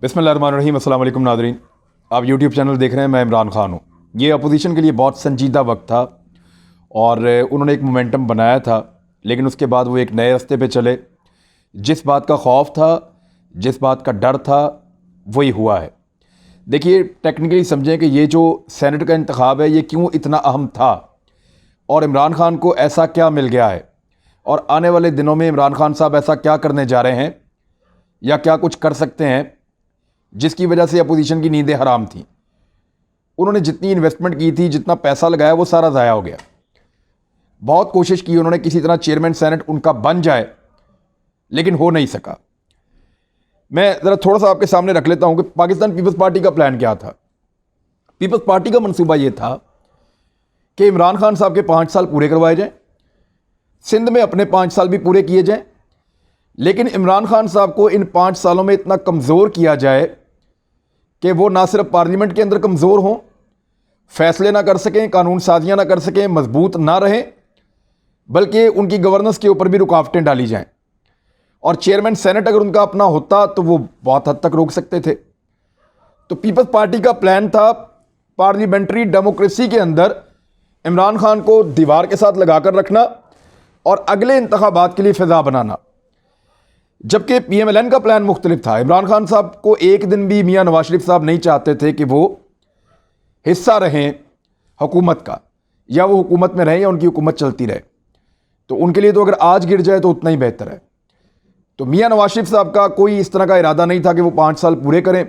बिस्मिल्लाहिर्रहमानिर्रहीम। अस्सलाम वालेकुम नाज़रीन, आप यूट्यूब चैनल देख रहे हैं। मैं इमरान ख़ान हूँ। ये अपोजिशन के लिए बहुत संजीदा वक्त था और उन्होंने एक मोमेंटम बनाया था, लेकिन उसके बाद वो एक नए रास्ते पे चले। जिस बात का खौफ था, जिस बात का डर था, वही हुआ है। देखिए, टेक्निकली समझें कि ये जो सेनेट का इंतखाब है ये क्यों इतना अहम था और इमरान ख़ान को ऐसा क्या मिल गया है और आने वाले दिनों में इमरान ख़ान साहब ऐसा क्या करने जा रहे हैं या क्या कुछ कर सकते हैं जिसकी वजह से अपोजिशन की नींदें हराम थी। उन्होंने जितनी इन्वेस्टमेंट की थी, जितना पैसा लगाया, वो सारा ज़ाया हो गया। बहुत कोशिश की उन्होंने किसी तरह चेयरमैन सेनेट उनका बन जाए, लेकिन हो नहीं सका। मैं ज़रा थोड़ा सा आपके सामने रख लेता हूं कि पाकिस्तान पीपल्स पार्टी का प्लान क्या था। पीपल्स पार्टी का मंसूबा ये था कि इमरान खान साहब के 5 साल पूरे करवाए जाएं, सिंध में अपने 5 साल भी पूरे किए जाएं, लेकिन इमरान खान साहब को इन 5 सालों में इतना कमज़ोर किया जाए कि वो ना सिर्फ पार्लियामेंट के अंदर कमज़ोर हों, फैसले ना कर सकें, कानून साजियाँ ना कर सकें, मजबूत ना रहें, बल्कि उनकी गवर्नेंस के ऊपर भी रुकावटें डाली जाएं। और चेयरमैन सेनेट अगर उनका अपना होता तो वो बहुत हद तक रोक सकते थे। तो पीपल्स पार्टी का प्लान था पार्लियामेंट्री डेमोक्रेसी के अंदर इमरान खान को दीवार के साथ लगाकर रखना और अगले इंतखाबात के लिए फ़िज़ा बनाना। जबकि PMLN का प्लान मुख्तलिफ था। इमरान खान साहब को एक दिन भी मियाँ नवाज शरीफ साहब नहीं चाहते थे कि वो हिस्सा रहें हुकूमत का, या वो हुकूमत में रहें या उनकी हुकूमत चलती रहे। तो उनके लिए तो अगर आज गिर जाए तो उतना ही बेहतर है। तो मियाँ नवाज शरीफ साहब का कोई इस तरह का इरादा नहीं था कि वो 5 साल पूरे करें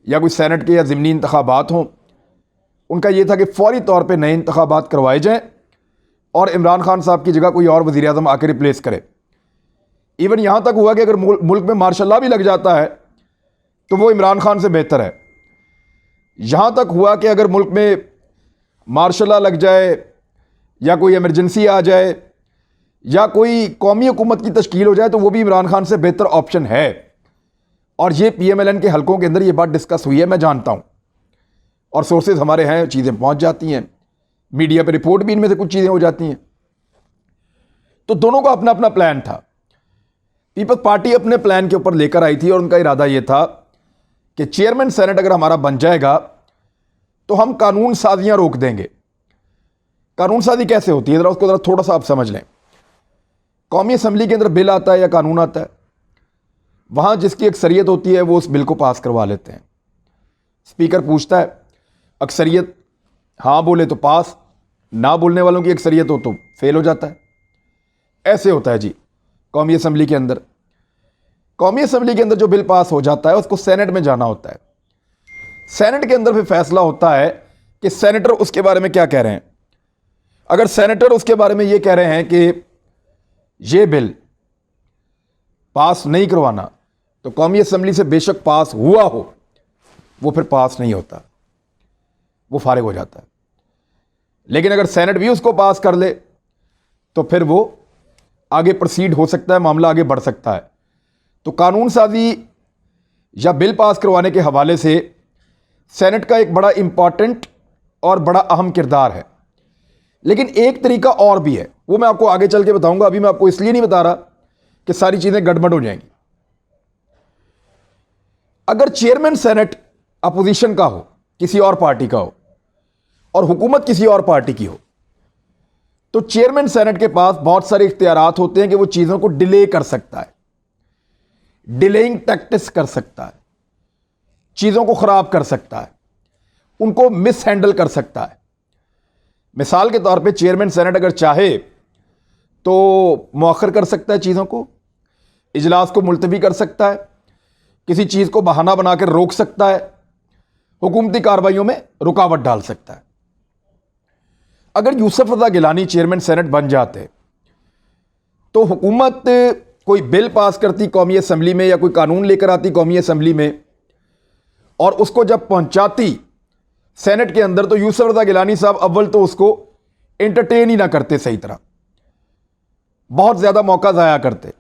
या कोई सेनेट के या ज़िमनी इंतखाबात हों। उनका ये था कि फौरी तौर पर नए इंतखाबात करवाए जाएँ और इमरान खान साहब की जगह कोई और वज़ीर आज़म आके रिप्लेस करे। इवन यहाँ तक हुआ कि अगर मुल्क में मार्शल लॉ भी लग जाता है तो वो इमरान खान से बेहतर है। यहाँ तक हुआ कि अगर मुल्क में मार्शल लॉ लग जाए या कोई इमरजेंसी आ जाए या कोई कौमी हुकूमत की तश्कील हो जाए तो वो भी इमरान खान से बेहतर ऑप्शन है। और ये PMLN के हलकों के अंदर ये बात डिस्कस हुई है, मैं जानता हूँ, और सोर्सेज हमारे हैं, चीज़ें पहुँच जाती हैं, मीडिया पर रिपोर्ट भी इनमें से कुछ चीज़ें हो जाती हैं। तो दोनों का अपना अपना प्लान था। पीपल्स पार्टी अपने प्लान के ऊपर लेकर आई थी और उनका इरादा यह था कि चेयरमैन सेनेट अगर हमारा बन जाएगा तो हम कानून साजियां रोक देंगे। कानून साजी कैसे होती है, ज़रा उसको ज़रा थोड़ा सा आप समझ लें। कौमी असम्बली के अंदर बिल आता है या कानून आता है, वहाँ जिसकी अक्सरियत होती है वो उस बिल को पास करवा लेते हैं। स्पीकर पूछता है, अक्सरियत हाँ बोले तो पास, ना बोलने वालों की अक्सरियत हो तो फेल हो जाता है। ऐसे होता है जी कौमी असम्बली के अंदर। कौमी असम्बली के अंदर जो बिल पास हो जाता है उसको सेनेट में जाना होता है। सेनेट के अंदर फिर फैसला होता है कि सेनेटर उसके बारे में क्या कह रहे हैं। अगर सेनेटर उसके बारे में ये कह रहे हैं कि ये बिल पास नहीं करवाना, तो कौमी असम्बली से बेशक पास हुआ हो, वो फिर पास नहीं होता, वो फारिग हो जाता है। लेकिन अगर सेनेट भी उसको पास कर ले तो फिर वो आगे प्रोसीड हो सकता है, मामला आगे बढ़ सकता है। तो कानून साजी या बिल पास करवाने के हवाले से सेनेट का एक बड़ा इंपॉर्टेंट और बड़ा अहम किरदार है। लेकिन एक तरीका और भी है, वो मैं आपको आगे चल के बताऊंगा। अभी मैं आपको इसलिए नहीं बता रहा कि सारी चीज़ें गड़बड़ हो जाएंगी। अगर चेयरमैन सेनेट अपोजिशन का हो, किसी और पार्टी का हो, और हुकूमत किसी और पार्टी की हो, तो चेयरमैन सेनेट के पास बहुत सारे इख्तियारात होते हैं कि वो चीज़ों को डिले कर सकता है, डिलेइंग टैक्टिक्स कर सकता है, चीज़ों को ख़राब कर सकता है, उनको मिस हैंडल कर सकता है। मिसाल के तौर पे चेयरमैन सेनेट अगर चाहे तो मौखर कर सकता है चीज़ों को, इजलास को मुलतवी कर सकता है, किसी चीज़ को बहाना बनाकर रोक सकता है, हुकूमती कार्रवाइयों में रुकावट डाल सकता है। अगर यूसुफ रज़ा गिलानी चेयरमैन सेनेट बन जाते तो हुकूमत कोई बिल पास करती कौमी असम्बली में या कोई कानून लेकर आती कौमी असम्बली में और उसको जब पहुंचाती सेनेट के अंदर, तो यूसुफ रज़ा गिलानी साहब अव्वल तो उसको एंटरटेन ही ना करते सही तरह, बहुत ज़्यादा मौका ज़ाया करते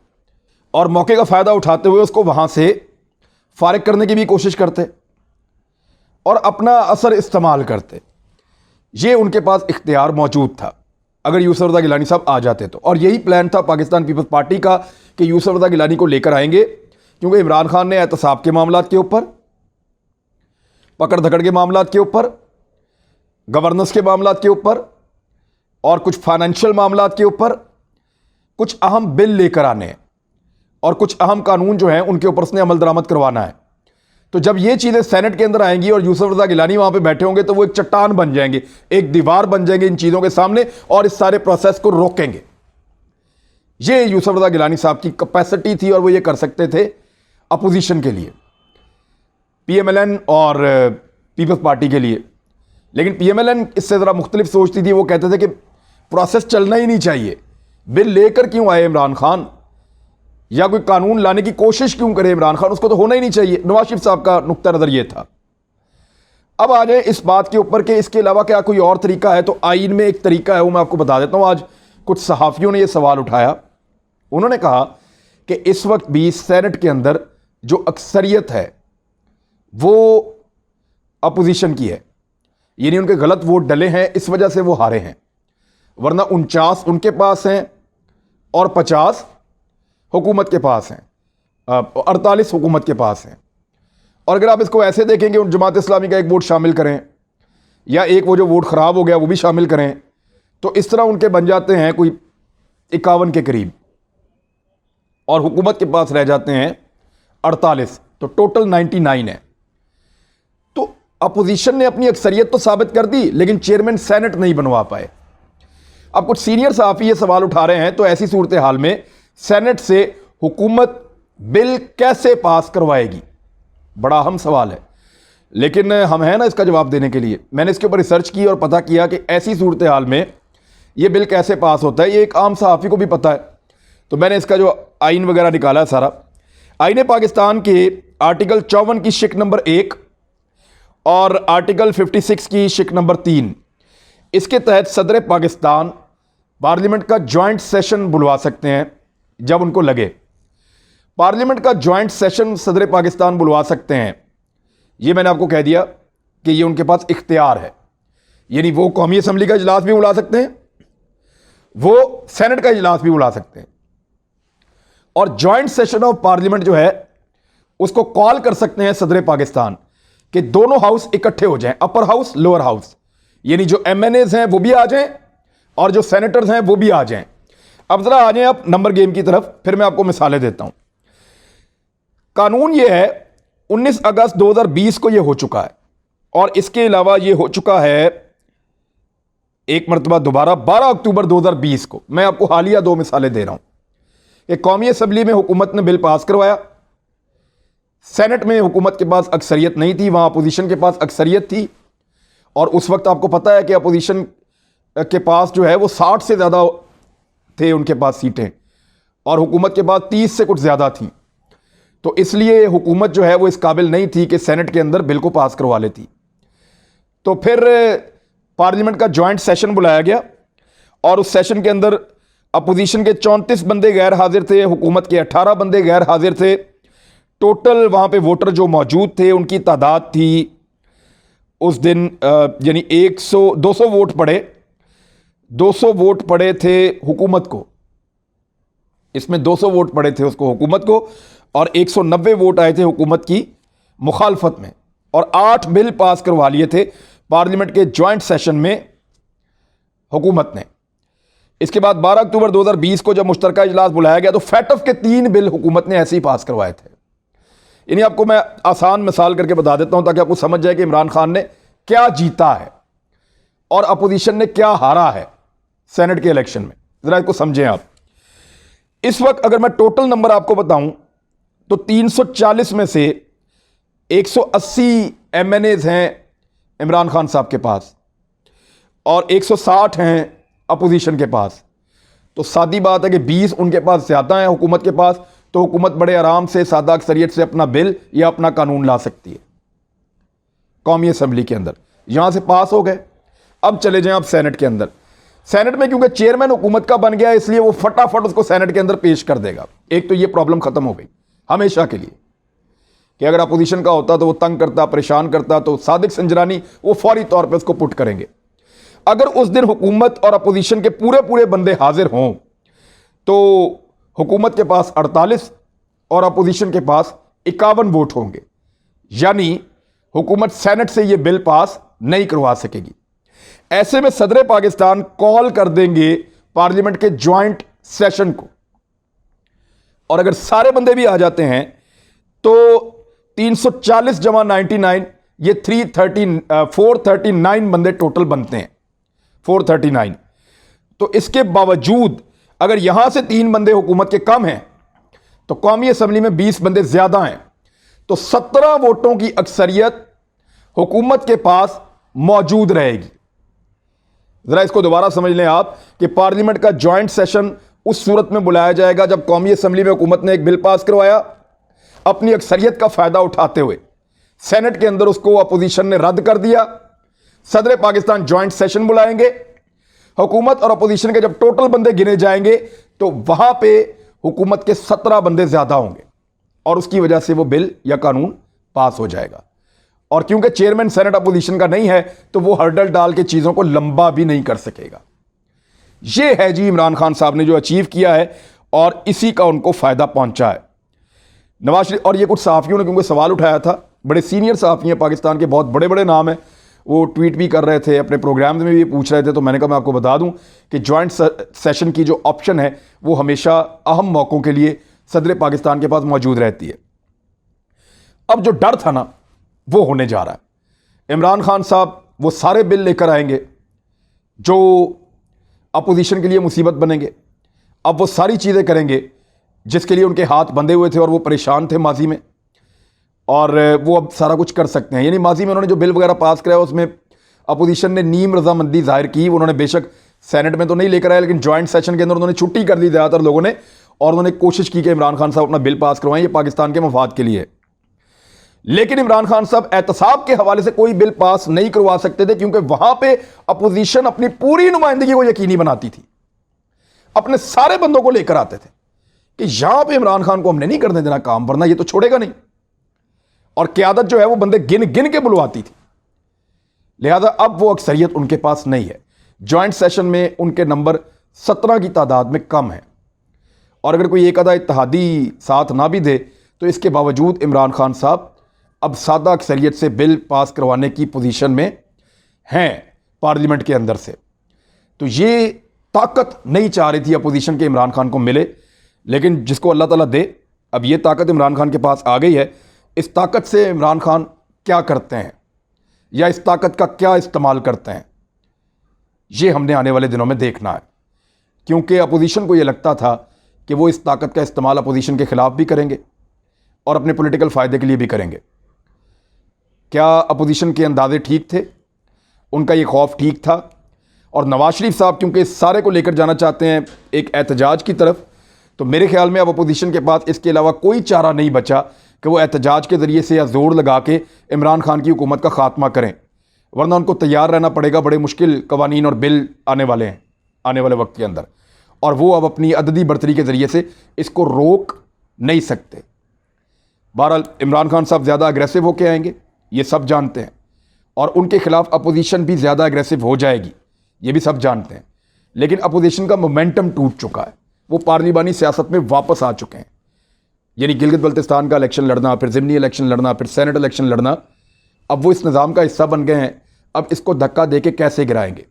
और मौके का फ़ायदा उठाते हुए उसको वहाँ से फारिग करने की भी कोशिश करते और अपना असर इस्तेमाल करते। ये उनके पास इख्तियार मौजूद था अगर यूसुफ रज़ा गिलानी साहब आ जाते तो। और यही प्लान था पाकिस्तान पीपल्स पार्टी का कि यूसुफ रज़ा गिलानी को लेकर आएंगे, क्योंकि इमरान खान ने एहतसाब के मामलात के ऊपर पकड़ धकड़ के मामलात के ऊपर, गवर्नेंस के मामलात के ऊपर और कुछ फाइनेंशियल मामलात के ऊपर कुछ अहम बिल लेकर आने हैं और कुछ अहम कानून जो हैं उनके ऊपर उसने अमल दरामद करवाना है। तो जब ये चीज़ें सेनेट के अंदर आएंगी और यूसुफ रज़ा गिलानी वहां पे बैठे होंगे तो वो एक चट्टान बन जाएंगे, एक दीवार बन जाएंगे इन चीज़ों के सामने और इस सारे प्रोसेस को रोकेंगे। ये यूसुफ रज़ा गिलानी साहब की कैपेसिटी थी और वो ये कर सकते थे अपोजिशन के लिए, पीएमएलएन और पीपल्स पार्टी के लिए। लेकिन पीएमएलएन इससे ज़रा मुख्तलिफ सोचती थी। वो कहते थे कि प्रोसेस चलना ही नहीं चाहिए, बिल लेकर क्यों आए इमरान खान, या कोई कानून लाने की कोशिश क्यों करे इमरान खान, उसको तो होना ही नहीं चाहिए। नवाज शरीफ साहब का नुक्ता नज़र ये था। अब आ जाए इस बात के ऊपर कि इसके अलावा क्या कोई और तरीका है, तो आइन में एक तरीका है, वो मैं आपको बता देता हूँ। आज कुछ सहाफ़ियों ने यह सवाल उठाया। उन्होंने कहा कि इस वक्त भी सेनेट के अंदर जो अक्सरियत है वो अपोजिशन की है, यानी उनके गलत वोट डले हैं, इस वजह से वो हारे हैं। वरना 49 उनके पास हैं और 50 हुकूमत के पास हैं, 48 हुकूमत के पास हैं। और अगर आप इसको ऐसे देखेंगे, उन जमात इस्लामी का एक वोट शामिल करें या एक वो जो वोट ख़राब हो गया वो भी शामिल करें, तो इस तरह उनके बन जाते हैं कोई 51 के करीब और हुकूमत के पास रह जाते हैं 48, तो टोटल 99 है। तो अपोजिशन ने अपनी अक्सरियत तो साबित कर दी, लेकिन चेयरमैन सेनेट नहीं बनवा पाए। अब कुछ सीनियर सहाफ़ी ये सवाल उठा रहे हैं, तो ऐसी सूरत हाल में सेनेट से हुकूमत बिल कैसे पास करवाएगी? बड़ा अहम सवाल है, लेकिन हम हैं ना इसका जवाब देने के लिए। मैंने इसके ऊपर रिसर्च की और पता किया कि ऐसी सूरत हाल में ये बिल कैसे पास होता है, ये एक आम सहाफ़ी को भी पता है। तो मैंने इसका जो आइन वगैरह निकाला है सारा, आइन पाकिस्तान के आर्टिकल 54 की शिक नंबर 1 और आर्टिकल 56 की शिक नंबर 3, इसके तहत सदर पाकिस्तान पार्लियामेंट का जॉइंट सेशन बुलवा सकते हैं जब उनको लगे। पार्लियामेंट का जॉइंट सेशन सदर पाकिस्तान बुलवा सकते हैं, ये मैंने आपको कह दिया कि ये उनके पास इख्तियार है। यानी वो कौमी असम्बली का इजलास भी बुला सकते हैं, वो सेनेट का इजलास भी बुला सकते हैं, और जॉइंट सेशन ऑफ पार्लियामेंट जो है उसको कॉल कर सकते हैं सदर पाकिस्तान कि दोनों हाउस इकट्ठे हो जाएं, अपर हाउस लोअर हाउस, यानी जो एमएनएज हैं वो भी आ जाएं और जो सेनेटर्स हैं वो भी आ जाएं। अब जरा आ जाएं आप नंबर गेम की तरफ, फिर मैं आपको मिसालें देता हूं। कानून ये है 19 अगस्त 2020 को ये हो चुका है, और इसके अलावा ये हो चुका है एक मरतबा दोबारा 12 अक्टूबर 2020 को। मैं आपको हालिया 2 मिसालें दे रहा हूं कि कौमी असम्बली में हुकूमत ने बिल पास करवाया, सेनेट में हुकूमत के पास अक्सरियत नहीं थी, वहां अपोजिशन के पास अक्सरियत थी, और उस वक्त आपको पता है कि अपोजिशन के पास जो है वो 60 से ज़्यादा थे उनके पास सीटें, और हुकूमत के पास 30 से कुछ ज़्यादा थी। तो इसलिए हुकूमत जो है वो इस काबिल नहीं थी कि सेनेट के अंदर बिल को पास करवा लेती। तो फिर पार्लियामेंट का जॉइंट सेशन बुलाया गया, और उस सेशन के अंदर अपोजिशन के 34 बंदे गैर हाजिर थे, हुकूमत के 18 बंदे गैर हाजिर थे। टोटल वहाँ पे वोटर जो मौजूद थे उनकी तादाद थी उस दिन यानी 200 वोट पड़े, 200 वोट पड़े थे हुकूमत को, इसमें 200 वोट पड़े थे उसको हुकूमत को, और 190 वोट आए थे हुकूमत की मुखालफत में, और 8 बिल पास करवा लिए थे पार्लियामेंट के जॉइंट सेशन में हुकूमत ने। इसके बाद 12 अक्टूबर 2020 को जब मुश्तरका इजलास बुलाया गया तो फैटफ के 3 बिल हुकूमत ने ऐसे ही पास करवाए थे। इन्हें आपको मैं आसान मिसाल करके बता देता हूं ताकि आपको समझ जाए कि इमरान खान ने क्या जीता है और अपोजिशन ने क्या हारा है सेनेट के इलेक्शन में। जरा इसको समझें आप। इस वक्त अगर मैं टोटल नंबर आपको बताऊं तो 340 में से 180 एमएनएज हैं इमरान खान साहब के पास और 160 हैं अपोजिशन के पास। तो सादी बात है कि 20 उनके पास ज़्यादा हैं हुकूमत के पास, तो हुकूमत बड़े आराम से सादा अक्सरियत से अपना बिल या अपना कानून ला सकती है कौमी असम्बली के अंदर। यहां से पास हो गए। अब चले जाएं आप सेनेट के अंदर। सेनेट में क्योंकि चेयरमैन हुकूमत का बन गया इसलिए वो फटाफट उसको सेनेट के अंदर पेश कर देगा। एक तो ये प्रॉब्लम खत्म हो गई हमेशा के लिए कि अगर अपोजिशन का होता तो वो तंग करता, परेशान करता, तो सादिक संजरानी वो फौरी तौर पर उसको पुट करेंगे। अगर उस दिन हुकूमत और अपोजिशन के पूरे पूरे बंदे हाजिर हों तो हुकूमत के पास 48 और अपोजिशन के पास 51 वोट होंगे, यानी हुकूमत सेनेट से यह बिल पास नहीं करवा सकेगी। ऐसे में सदर पाकिस्तान कॉल कर देंगे पार्लियामेंट के ज्वाइंट सेशन को, और अगर सारे बंदे भी आ जाते हैं तो 340 जमा 99 ये 439 बंदे टोटल बनते हैं, 439। तो इसके बावजूद अगर यहां से 3 बंदे हुकूमत के कम हैं तो कौमी असम्बली में 20 बंदे ज्यादा हैं, तो 17 वोटों की अक्सरियत हुकूमत के पास मौजूद रहेगी। जरा इसको दोबारा समझ लें आप कि पार्लियामेंट का ज्वाइंट सेशन उस सूरत में बुलाया जाएगा जब कौमी असम्बली में हुकूमत ने एक बिल पास करवाया, अपनी अक्सरियत का फायदा उठाते हुए सेनेट के अंदर उसको अपोजिशन ने रद्द कर दिया। सदर पाकिस्तान ज्वाइंट सेशन बुलाएंगे, हुकूमत और अपोजिशन के जब टोटल बंदे गिने जाएंगे तो वहां पे हुकूमत के 17 बंदे ज्यादा होंगे और उसकी वजह से वो बिल या कानून पास हो जाएगा। और क्योंकि चेयरमैन सेनेट अपोजिशन का नहीं है तो वो हर्डल डाल के चीजों को लंबा भी नहीं कर सकेगा। ये है जी इमरान खान साहब ने जो अचीव किया है और इसी का उनको फायदा पहुंचा है। नवाज शरीफ और ये कुछ सहाफ़ियों ने क्योंकि सवाल उठाया था, बड़े सीनियर सहाफ़ी हैं पाकिस्तान के, बहुत बड़े बड़े नाम हैं, वो ट्वीट भी कर रहे थे, अपने प्रोग्राम में भी पूछ रहे थे, तो मैंने कहा मैं आपको बता दूं कि ज्वाइंट सेशन की जो ऑप्शन है वो हमेशा अहम मौक़ों के लिए सदर पाकिस्तान के पास मौजूद रहती है। अब जो डर था ना वो होने जा रहा है। इमरान खान साहब वो सारे बिल लेकर आएंगे जो अपोजिशन के लिए मुसीबत बनेंगे। अब वो सारी चीज़ें करेंगे जिसके लिए उनके हाथ बंधे हुए थे और वो परेशान थे माजी में, और वो अब सारा कुछ कर सकते हैं। यानी माजी में उन्होंने जो बिल वगैरह पास कराया उसमें अपोजिशन ने नीम रजामंदी जाहिर की। उन्होंने बेशक सेनेट में तो नहीं लेकर आया, लेकिन ज्वाइंट सेशन के अंदर उन्होंने छुट्टी कर दी ज़्यादातर लोगों ने, और उन्होंने कोशिश की कि इमरान खान साहब अपना बिल पास करवाएं, ये पाकिस्तान के मफाद के लिए। लेकिन इमरान खान साहब एहतसाब के हवाले से कोई बिल पास नहीं करवा सकते थे क्योंकि वहां पे अपोजिशन अपनी पूरी नुमाइंदगी को यकीनी बनाती थी, अपने सारे बंदों को लेकर आते थे कि यहां पे इमरान खान को हमने नहीं करने देना काम, वरना ये तो छोड़ेगा नहीं। और क़यादत जो है वो बंदे गिन गिन के बुलवाती थी। लिहाजा अब वो अक्सरियत उनके पास नहीं है। ज्वाइंट सेशन में उनके नंबर 17 की तादाद में कम है, और अगर कोई एक आधा इत्तेहादी साथ ना भी दे तो इसके बावजूद इमरान खान साहब अब सादा अक्सरियत से बिल पास करवाने की पोजीशन में हैं पार्लियामेंट के अंदर से। तो ये ताकत नहीं चाह रही थी अपोजिशन के इमरान खान को मिले, लेकिन जिसको अल्लाह ताला दे, अब ये ताकत इमरान खान के पास आ गई है। इस ताकत से इमरान खान क्या करते हैं या इस ताकत का क्या इस्तेमाल करते हैं, ये हमने आने वाले दिनों में देखना है, क्योंकि अपोजिशन को ये लगता था कि वो इस ताकत का इस्तेमाल अपोजिशन के ख़िलाफ़ भी करेंगे और अपने पॉलिटिकल फ़ायदे के लिए भी करेंगे। क्या अपोजिशन के अंदाजे ठीक थे? उनका ये खौफ ठीक था? और नवाज शरीफ साहब क्योंकि इस सारे को लेकर जाना चाहते हैं एक एहतजाज की तरफ, तो मेरे ख्याल में अब अपोजिशन के पास इसके अलावा कोई चारा नहीं बचा कि वो एहतजाज के ज़रिए से या ज़ोर लगा के इमरान खान की हुकूमत का ख़ात्मा करें, वरना उनको तैयार रहना पड़ेगा। बड़े मुश्किल कवानीन और बिल आने वाले हैं आने वाले वक्त के अंदर, और वो अब अपनी अददी बर्तरी के ज़रिए से इसको रोक नहीं सकते। बहरहाल इमरान खान साहब ज़्यादा अग्रेसिव होके आएंगे, ये सब जानते हैं, और उनके खिलाफ अपोजिशन भी ज़्यादा अग्रेसिव हो जाएगी, ये भी सब जानते हैं। लेकिन अपोजिशन का मोमेंटम टूट चुका है, वो पार्लिमानी सियासत में वापस आ चुके हैं। यानी गिलगित बल्तिस्तान का इलेक्शन लड़ना, फिर ज़िमनी इलेक्शन लड़ना, फिर सेनेट इलेक्शन लड़ना, अब वो इस निज़ाम का हिस्सा बन गए हैं। अब इसको धक्का दे के कैसे गिराएंगे,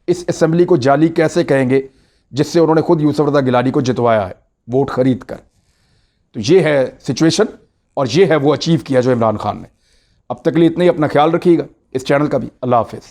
इस असम्बली को जाली कैसे कहेंगे जिससे उन्होंने खुद यूसुफ रज़ा गिलानी को जितवाया है वोट खरीद कर। तो ये है सिचुएशन, और ये है वो अचीव किया जो इमरान खान ने। अब तक के लिए इतना ही। अपना ख्याल रखिएगा, इस चैनल का भी। अल्लाह हाफिज़।